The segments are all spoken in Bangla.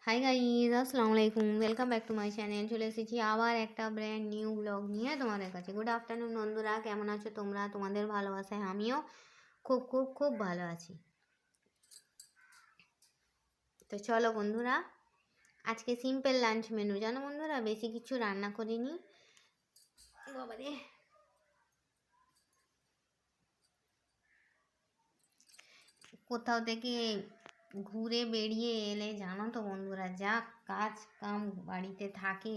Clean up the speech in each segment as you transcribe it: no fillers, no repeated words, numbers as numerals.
হাই গাইজ, আসসালামু আলাইকুম, welcome back to my channel. চলে এসেছি আবার একটা ব্র্যান্ড নিউ ব্লগ নিয়ে তোমাদের কাছে। গুড আফটারনুন বন্ধুরা, কেমন আছো তোমরা? তোমাদের ভালোবাসায় আমিও খুব খুব খুব ভালো আছি। তো চলো বন্ধুরা, আজকে সিম্পল লাঞ্চ মেনু। জানো বন্ধুরা, বেশি কিছু রান্না করিনি। বাবারে, কোথাও থেকে ঘুরে বেরিয়ে এলে জানো তো বন্ধুরা, যা কাজ কাম বাড়িতে থাকে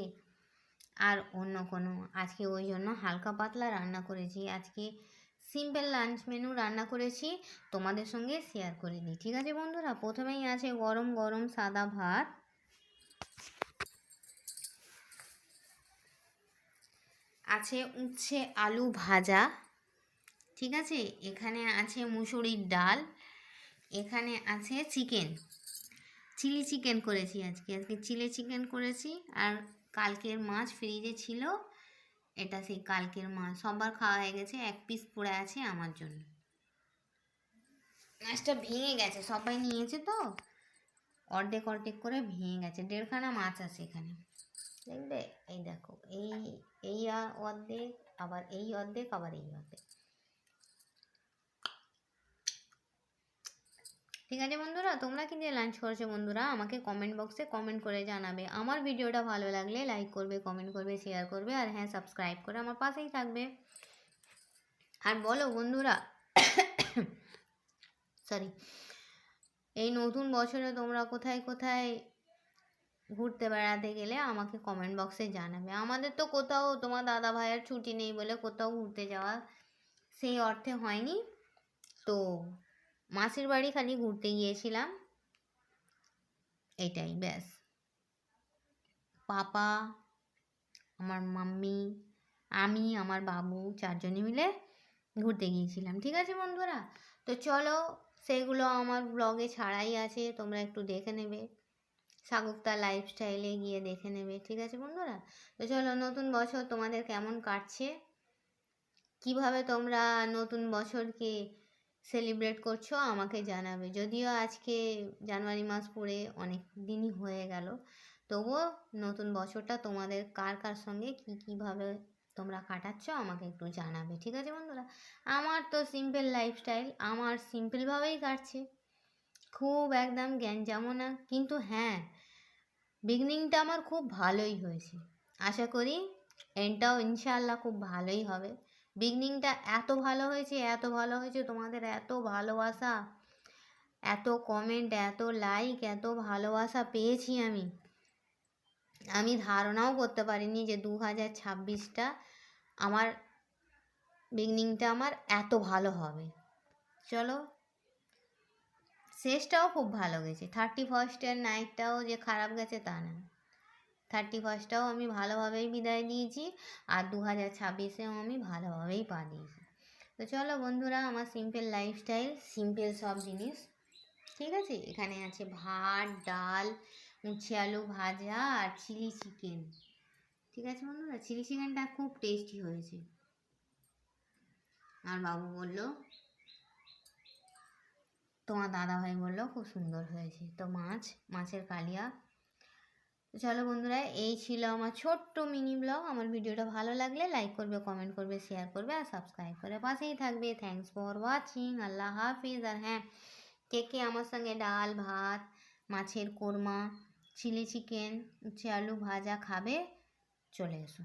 আর অন্য কোনো, আজকে ওই জন্য হালকা পাতলা রান্না করেছি। আজকে সিম্পল লাঞ্চ মেনু রান্না করেছি, তোমাদের সঙ্গে শেয়ার করে দিই। ঠিক আছে বন্ধুরা, প্রথমেই আছে গরম গরম সাদা ভাত, আছে উচ্ছে আলু ভাজা, ঠিক আছে, এখানে আছে মুসুরির ডাল, এখানে আছে চিকেন, চিলি চিকেন করেছি আজকে চিলি চিকেন করেছি। আর কালকের মাছ ফ্রিজে ছিল, এটা সেই কালকের মাছ, সবার খাওয়া হয়ে গেছে, এক পিস পড়ে আছে আমার জন্য। মাছটা ভেঙে গেছে, সবাই নিয়েছে তো অর্ধেক অর্ধেক করে ভেঙে গেছে। 1.5খানা মাছ আছে এখানে, দেখবে, এই দেখো, এই অর্ধেক, আবার এই অর্ধেক, আবার এই অর্ধেক। ঠিক আছে বন্ধুরা, তোমরা কি দিয়ে লাঞ্চ করেছো বন্ধুরা? আমাকে কমেন্ট বক্সে কমেন্ট করে জানাবে। আমার ভিডিওটা ভালো লাগলে লাইক করবে, কমেন্ট করবে, শেয়ার করবে, আর হ্যাঁ, সাবস্ক্রাইব করে আমার পাশেই থাকবে। আর বলো বন্ধুরা, সরি, এই নতুন বছরে তোমরা কোথায় কোথায় ঘুরতে বেড়াতে গেলে আমাকে কমেন্ট বক্সে জানাবে। আমাদের তো কোথাও, তোমার দাদা ভাইয়ের ছুটি নেই বলে কোথাও ঘুরতে যাওয়া সেই অর্থে হয়নি। তো মাসির বাড়ি খালি ঘুরতে গিয়েছিলাম, এটাই ব্যাস। পাপা, আমার মাম্মি, আমি, আমার বাবু, 4জনে মিলে ঘুরতে গিয়েছিলাম। ঠিক আছে বন্ধুরা, তো চলো, সেগুলো আমার ব্লগে ছাড়াই আছে, তোমরা একটু দেখে নেবে, সাগুপ্তা লাইফস্টাইলে গিয়ে দেখে নেবে। ঠিক আছে বন্ধুরা, তো চলো, নতুন বছর তোমাদের কেমন কাটছে, কিভাবে তোমরা নতুন বছরকে সেলিব্রেট করছো আমাকে জানাবে। যদিও আজকে জানুয়ারি মাস পড়ে অনেক দিনই হয়ে গেল, তবুও নতুন বছরটা তোমাদের কার কার সঙ্গে কীভাবে তোমরা কাটাচ্ছ আমাকে একটু জানাবে। ঠিক আছে বন্ধুরা, আমার তো সিম্পল লাইফস্টাইল, আমার সিম্পলভাবেই কাটছে, খুব একদম গ্যাঞ্জামও না। কিন্তু হ্যাঁ, বিগিনিংটা আমার খুব ভালোই হয়েছে, আশা করি এন্ডটাও ইনশাআল্লাহ খুব ভালোই হবে। বিগিনিংটা এত ভালো হয়েছে, এত ভালো হয়েছে, তোমাদের এত ভালোবাসা, এত কমেন্ট, এত লাইক, এত ভালোবাসা পেয়েছি আমি ধারণাও করতে পারিনি যে 2026টা আমার বিগিনিংটা আমার এত ভালো হবে। চলো, শেষটাও খুব ভালো গেছে, 31স্টের নাইটটাও যে খারাপ গেছে তা না, 31স্টটাও আমি ভালোভাবেই বিদায় দিয়েছি, আর 2026এও আমি ভালোভাবেই পা দিয়েছি। তো চলো বন্ধুরা, আমার সিম্পল লাইফস্টাইল, সিম্পল সব জিনিস, ঠিক আছে। এখানে আছে ভাত, ডাল, উচ্ছে আলু ভাজা আর চিলি চিকেন। ঠিক আছে বন্ধুরা, চিলি চিকেনটা খুব টেস্টি হয়েছে, আর বাবু বলল, তোমার দাদাভাই বললো খুব সুন্দর হয়েছে। তো মাছের কালিয়া। চলো বন্ধুরা, এই ছিল আমার ছোট্ট মিনি ব্লগ। আমার ভিডিওটা ভালো লাগলে লাইক করবে, কমেন্ট করবে, শেয়ার করবে, আর সাবস্ক্রাইব করে পাশেই থাকবে। থ্যাংকস ফর ওয়াচিং, আল্লাহ হাফিজ। আর হ্যাঁ, কে আমার সঙ্গে ডাল ভাত, মাছের কোরমা, চিলি চিকেন, উচ্ছে আলু ভাজা খাবে, চলে এসো।